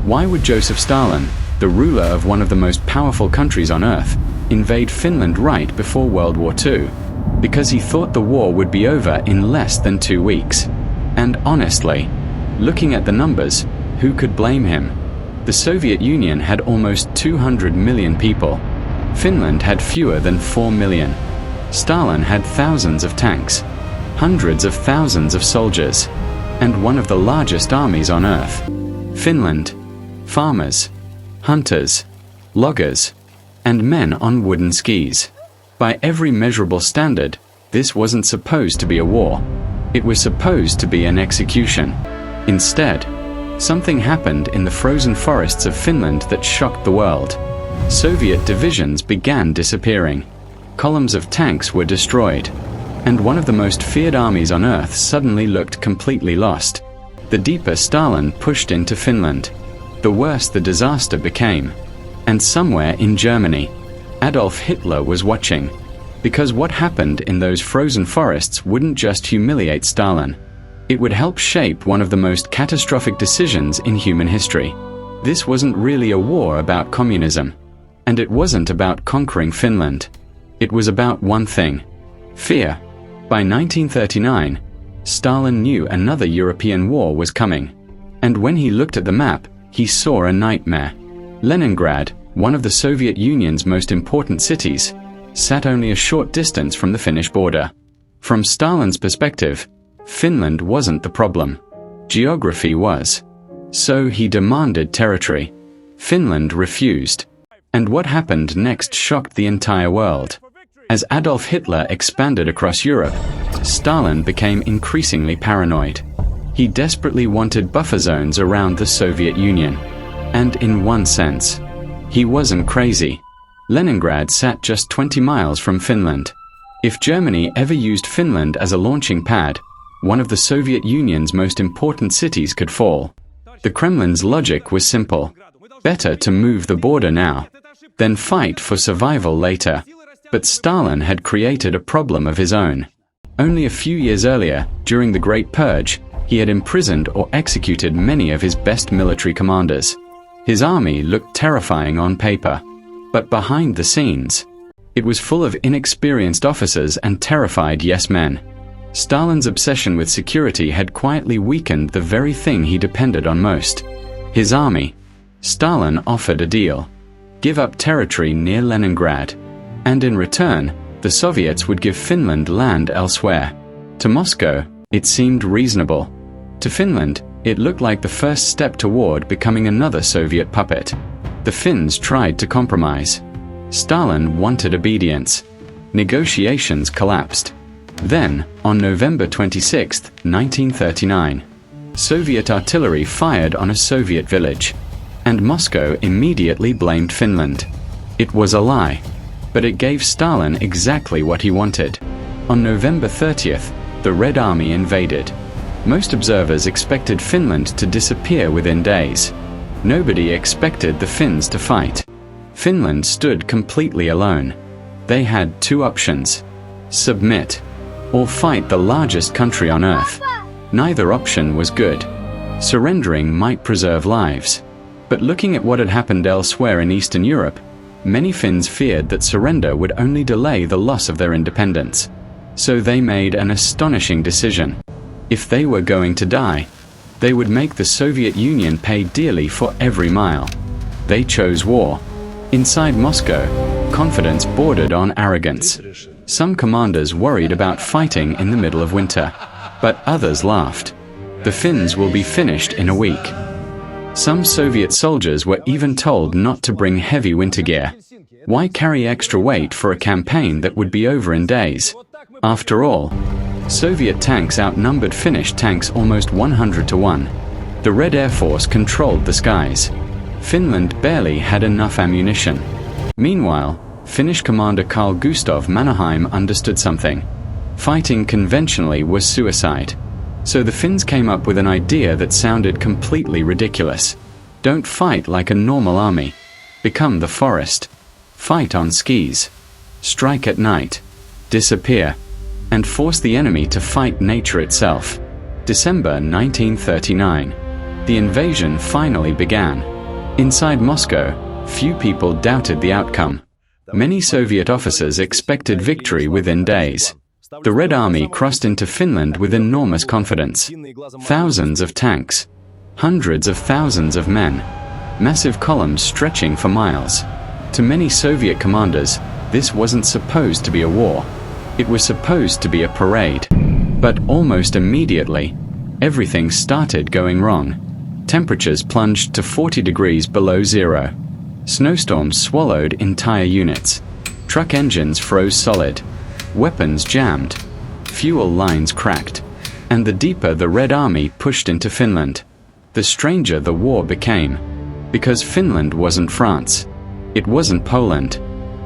Why would Joseph Stalin, the ruler of one of the most powerful countries on earth, invade Finland right before World War II? Because he thought the war would be over in less than 2 weeks. And honestly, looking at the numbers, who could blame him? The Soviet Union had almost 200 million people. Finland had fewer than 4 million. Stalin had thousands of tanks, hundreds of thousands of soldiers, and one of the largest armies on earth. Finland. Farmers, hunters, loggers, and men on wooden skis. By every measurable standard, this wasn't supposed to be a war. It was supposed to be an execution. Instead, something happened in the frozen forests of Finland that shocked the world. Soviet divisions began disappearing. Columns of tanks were destroyed. And one of the most feared armies on earth suddenly looked completely lost. The deeper Stalin pushed into Finland, the worse the disaster became. And somewhere in Germany, Adolf Hitler was watching. Because what happened in those frozen forests wouldn't just humiliate Stalin. It would help shape one of the most catastrophic decisions in human history. This wasn't really a war about communism. And it wasn't about conquering Finland. It was about one thing: fear. By 1939, Stalin knew another European war was coming. And when he looked at the map, he saw a nightmare. Leningrad, one of the Soviet Union's most important cities, sat only a short distance from the Finnish border. From Stalin's perspective, Finland wasn't the problem. Geography was. So he demanded territory. Finland refused. And what happened next shocked the entire world. As Adolf Hitler expanded across Europe, Stalin became increasingly paranoid. He desperately wanted buffer zones around the Soviet Union. And in one sense, he wasn't crazy. Leningrad sat just 20 miles from Finland. If Germany ever used Finland as a launching pad, one of the Soviet Union's most important cities could fall. The Kremlin's logic was simple. Better to move the border now, than fight for survival later. But Stalin had created a problem of his own. Only a few years earlier, during the Great Purge, he had imprisoned or executed many of his best military commanders. His army looked terrifying on paper. But behind the scenes, it was full of inexperienced officers and terrified yes-men. Stalin's obsession with security had quietly weakened the very thing he depended on most: his army. Stalin offered a deal: give up territory near Leningrad. And in return, the Soviets would give Finland land elsewhere. To Moscow, it seemed reasonable. To Finland, it looked like the first step toward becoming another Soviet puppet. The Finns tried to compromise. Stalin wanted obedience. Negotiations collapsed. Then, on November 26, 1939, Soviet artillery fired on a Soviet village. And Moscow immediately blamed Finland. It was a lie. But it gave Stalin exactly what he wanted. On November 30th, the Red Army invaded. Most observers expected Finland to disappear within days. Nobody expected the Finns to fight. Finland stood completely alone. They had two options: submit, or fight the largest country on earth. Neither option was good. Surrendering might preserve lives. But looking at what had happened elsewhere in Eastern Europe, many Finns feared that surrender would only delay the loss of their independence. So they made an astonishing decision. If they were going to die, they would make the Soviet Union pay dearly for every mile. They chose war. Inside Moscow, confidence bordered on arrogance. Some commanders worried about fighting in the middle of winter, but others laughed. The Finns will be finished in a week. Some Soviet soldiers were even told not to bring heavy winter gear. Why carry extra weight for a campaign that would be over in days? After all, Soviet tanks outnumbered Finnish tanks almost 100 to 1. The Red Air Force controlled the skies. Finland barely had enough ammunition. Meanwhile, Finnish commander Carl Gustav Mannerheim understood something. Fighting conventionally was suicide. So the Finns came up with an idea that sounded completely ridiculous. Don't fight like a normal army. Become the forest. Fight on skis. Strike at night. Disappear. And force the enemy to fight nature itself. December 1939. The invasion finally began. Inside Moscow, few people doubted the outcome. Many Soviet officers expected victory within days. The Red Army crossed into Finland with enormous confidence. Thousands of tanks, hundreds of thousands of men, massive columns stretching for miles. To many Soviet commanders, this wasn't supposed to be a war. It was supposed to be a parade. But almost immediately, everything started going wrong. Temperatures plunged to 40 degrees below zero. Snowstorms swallowed entire units. Truck engines froze solid. Weapons jammed. Fuel lines cracked. And the deeper the Red Army pushed into Finland, the stranger the war became. Because Finland wasn't France. It wasn't Poland.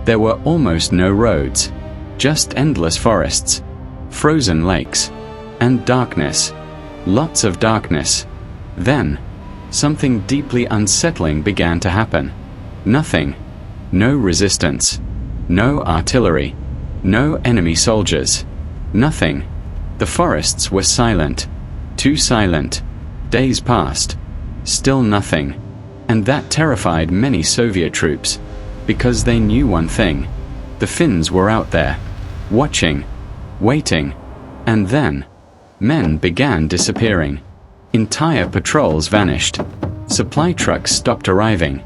There were almost no roads. Just endless forests, frozen lakes, and darkness. Lots of darkness. Then, something deeply unsettling began to happen. Nothing. No resistance. No artillery. No enemy soldiers. Nothing. The forests were silent. Too silent. Days passed. Still nothing. And that terrified many Soviet troops. Because they knew one thing. The Finns were out there. Watching. Waiting. And then, men began disappearing. Entire patrols vanished. Supply trucks stopped arriving.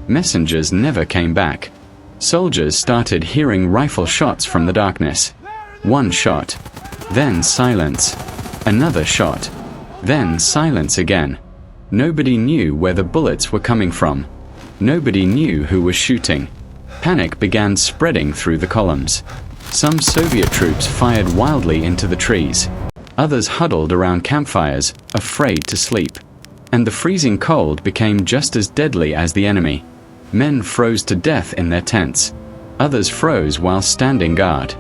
Messengers never came back. Soldiers started hearing rifle shots from the darkness. One shot. Then silence. Another shot. Then silence again. Nobody knew where the bullets were coming from. Nobody knew who was shooting. Panic began spreading through the columns. Some Soviet troops fired wildly into the trees. Others huddled around campfires, afraid to sleep. And the freezing cold became just as deadly as the enemy. Men froze to death in their tents. Others froze while standing guard.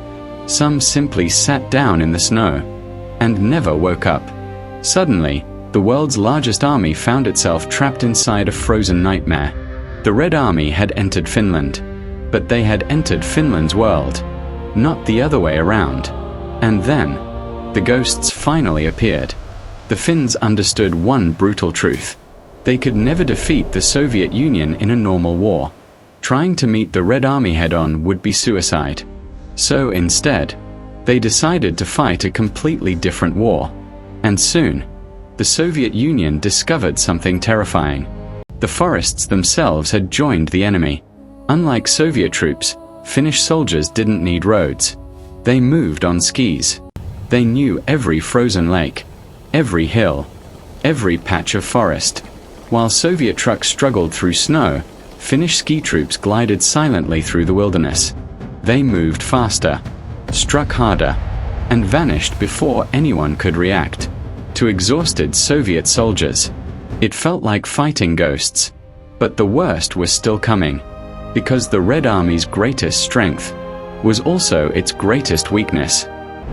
Some simply sat down in the snow and never woke up. Suddenly, the world's largest army found itself trapped inside a frozen nightmare. The Red Army had entered Finland, but they had entered Finland's world, not the other way around. And then, the ghosts finally appeared. The Finns understood one brutal truth. They could never defeat the Soviet Union in a normal war. Trying to meet the Red Army head-on would be suicide. So instead, they decided to fight a completely different war. And soon, the Soviet Union discovered something terrifying. The forests themselves had joined the enemy. Unlike Soviet troops, Finnish soldiers didn't need roads. They moved on skis. They knew every frozen lake, every hill, every patch of forest. While Soviet trucks struggled through snow, Finnish ski troops glided silently through the wilderness. They moved faster, struck harder, and vanished before anyone could react. To exhausted Soviet soldiers, it felt like fighting ghosts. But the worst was still coming, because the Red Army's greatest strength was also its greatest weakness.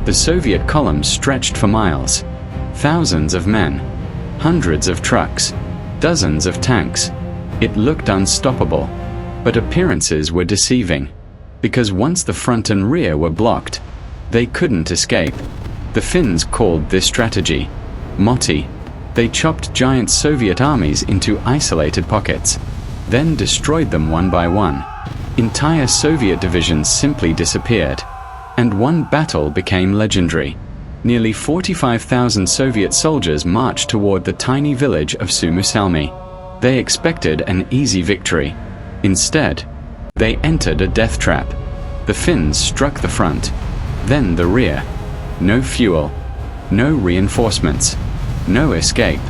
The Soviet columns stretched for miles. Thousands of men, hundreds of trucks, dozens of tanks. It looked unstoppable, but appearances were deceiving. Because once the front and rear were blocked, they couldn't escape. The Finns called this strategy Motti. They chopped giant Soviet armies into isolated pockets, then destroyed them one by one. Entire Soviet divisions simply disappeared, and one battle became legendary. Nearly 45,000 Soviet soldiers marched toward the tiny village of Suomussalmi. They expected an easy victory. Instead, they entered a death trap. The Finns struck the front, then the rear. No fuel, no reinforcements, no escape.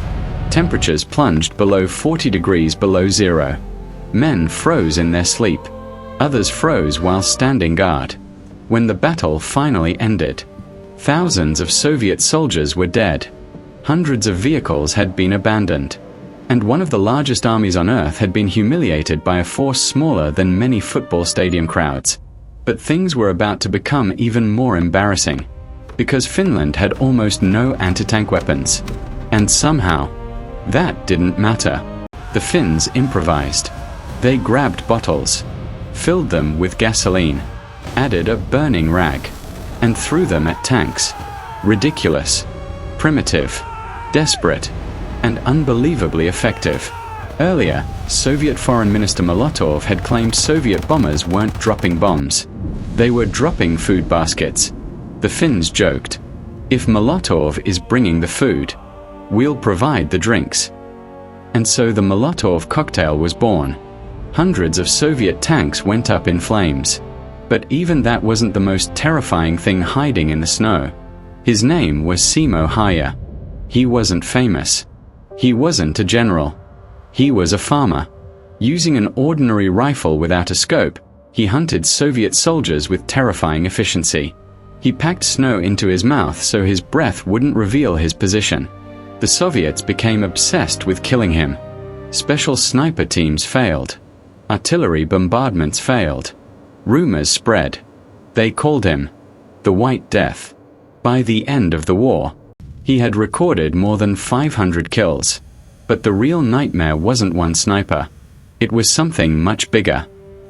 Temperatures plunged below 40 degrees below zero. Men froze in their sleep. Others froze while standing guard. When the battle finally ended, thousands of Soviet soldiers were dead. Hundreds of vehicles had been abandoned. And one of the largest armies on Earth had been humiliated by a force smaller than many football stadium crowds. But things were about to become even more embarrassing, because Finland had almost no anti-tank weapons. And somehow, that didn't matter. The Finns improvised. They grabbed bottles, filled them with gasoline, added a burning rag, and threw them at tanks. Ridiculous, primitive, desperate, and unbelievably effective. Earlier, Soviet Foreign Minister Molotov had claimed Soviet bombers weren't dropping bombs. They were dropping food baskets. The Finns joked, "If Molotov is bringing the food, we'll provide the drinks." And so the Molotov cocktail was born. Hundreds of Soviet tanks went up in flames. But even that wasn't the most terrifying thing hiding in the snow. His name was Simo Häyhä. He wasn't famous. He wasn't a general. He was a farmer. Using an ordinary rifle without a scope, he hunted Soviet soldiers with terrifying efficiency. He packed snow into his mouth so his breath wouldn't reveal his position. The Soviets became obsessed with killing him. Special sniper teams failed. Artillery bombardments failed. Rumors spread. They called him the White Death. By the end of the war, he had recorded more than 500 kills. But the real nightmare wasn't one sniper. It was something much bigger.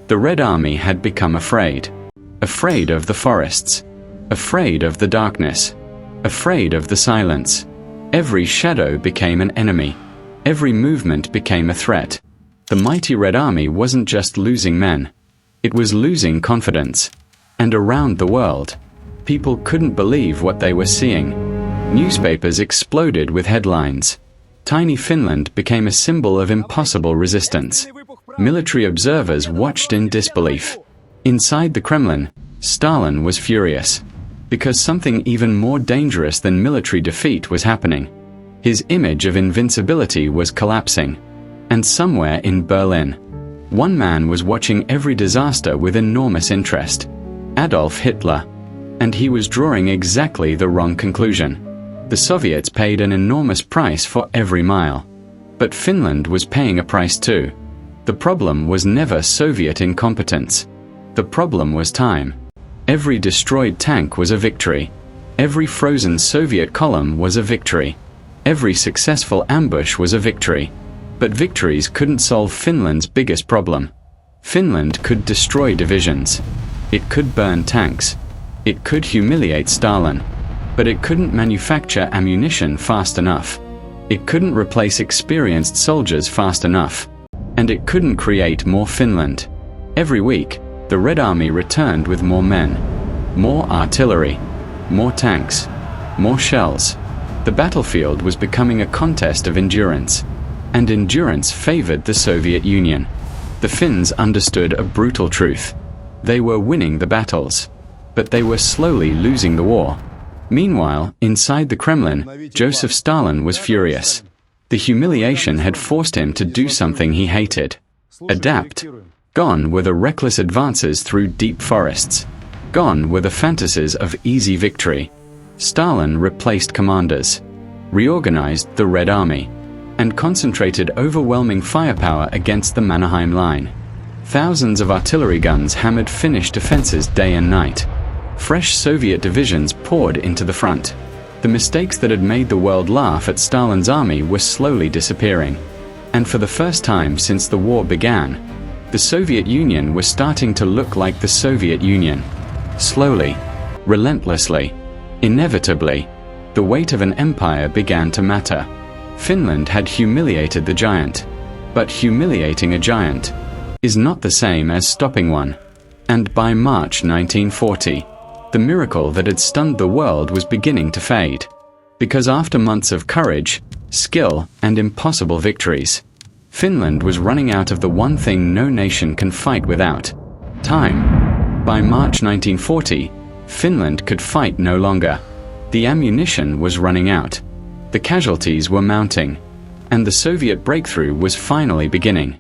The Red Army had become afraid. Afraid of the forests. Afraid of the darkness. Afraid of the silence. Every shadow became an enemy. Every movement became a threat. The mighty Red Army wasn't just losing men. It was losing confidence. And around the world, people couldn't believe what they were seeing. Newspapers exploded with headlines. Tiny Finland became a symbol of impossible resistance. Military observers watched in disbelief. Inside the Kremlin, Stalin was furious. Because something even more dangerous than military defeat was happening. His image of invincibility was collapsing. And somewhere in Berlin, one man was watching every disaster with enormous interest. Adolf Hitler. And he was drawing exactly the wrong conclusion. The Soviets paid an enormous price for every mile. But Finland was paying a price too. The problem was never Soviet incompetence. The problem was time. Every destroyed tank was a victory. Every frozen Soviet column was a victory. Every successful ambush was a victory. But victories couldn't solve Finland's biggest problem. Finland could destroy divisions. It could burn tanks. It could humiliate Stalin. But it couldn't manufacture ammunition fast enough. It couldn't replace experienced soldiers fast enough. And it couldn't create more Finland. Every week, the Red Army returned with more men, more artillery, more tanks, more shells. The battlefield was becoming a contest of endurance. And endurance favored the Soviet Union. The Finns understood a brutal truth. They were winning the battles. But they were slowly losing the war. Meanwhile, inside the Kremlin, Joseph Stalin was furious. The humiliation had forced him to do something he hated. Adapt. Gone were the reckless advances through deep forests. Gone were the fantasies of easy victory. Stalin replaced commanders, reorganized the Red Army, and concentrated overwhelming firepower against the Mannerheim Line. Thousands of artillery guns hammered Finnish defenses day and night. Fresh Soviet divisions poured into the front. The mistakes that had made the world laugh at Stalin's army were slowly disappearing. And for the first time since the war began, the Soviet Union was starting to look like the Soviet Union. Slowly, relentlessly, inevitably, the weight of an empire began to matter. Finland had humiliated the giant. But humiliating a giant is not the same as stopping one. And by March 1940, the miracle that had stunned the world was beginning to fade. Because after months of courage, skill, and impossible victories, Finland was running out of the one thing no nation can fight without: time. By March 1940, Finland could fight no longer. The ammunition was running out. The casualties were mounting. And the Soviet breakthrough was finally beginning.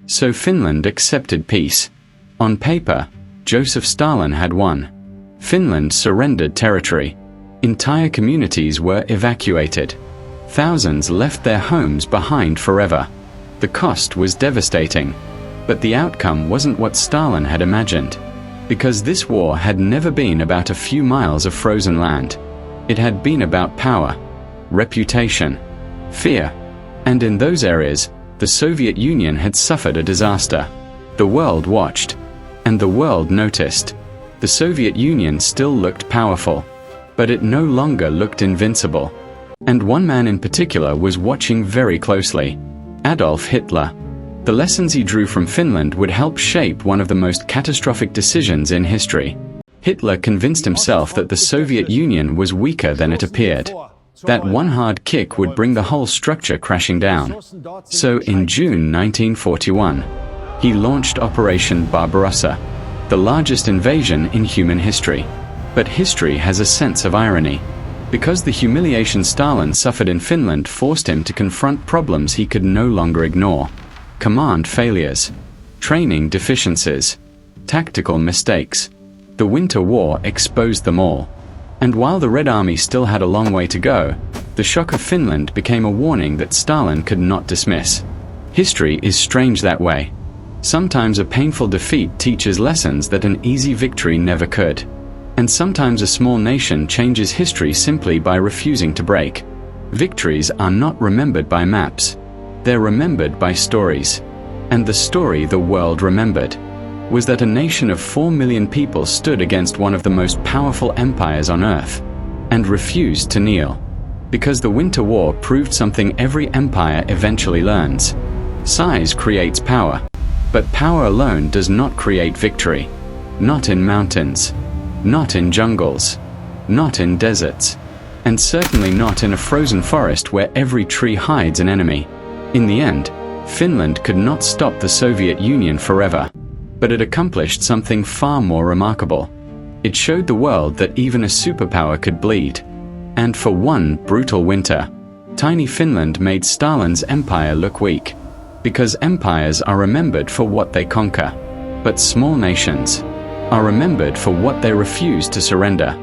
So Finland accepted peace. On paper, Joseph Stalin had won. Finland surrendered territory. Entire communities were evacuated. Thousands left their homes behind forever. The cost was devastating. But the outcome wasn't what Stalin had imagined. Because this war had never been about a few miles of frozen land. It had been about power, reputation, fear. And in those areas, the Soviet Union had suffered a disaster. The world watched. And the world noticed. The Soviet Union still looked powerful. But it no longer looked invincible. And one man in particular was watching very closely. Adolf Hitler. The lessons he drew from Finland would help shape one of the most catastrophic decisions in history. Hitler convinced himself that the Soviet Union was weaker than it appeared. That one hard kick would bring the whole structure crashing down. So in June 1941, he launched Operation Barbarossa, the largest invasion in human history. But history has a sense of irony. Because the humiliation Stalin suffered in Finland forced him to confront problems he could no longer ignore. Command failures, training deficiencies, tactical mistakes. The Winter War exposed them all. And while the Red Army still had a long way to go, the shock of Finland became a warning that Stalin could not dismiss. History is strange that way. Sometimes a painful defeat teaches lessons that an easy victory never could. And sometimes a small nation changes history simply by refusing to break. Victories are not remembered by maps. They're remembered by stories. And the story the world remembered was that a nation of 4 million people stood against one of the most powerful empires on earth and refused to kneel. Because the Winter War proved something every empire eventually learns. Size creates power, but power alone does not create victory. Not in mountains, not in jungles, not in deserts, and certainly not in a frozen forest where every tree hides an enemy. In the end, Finland could not stop the Soviet Union forever. But it accomplished something far more remarkable. It showed the world that even a superpower could bleed. And for one brutal winter, tiny Finland made Stalin's empire look weak. Because empires are remembered for what they conquer, but small nations are remembered for what they refuse to surrender.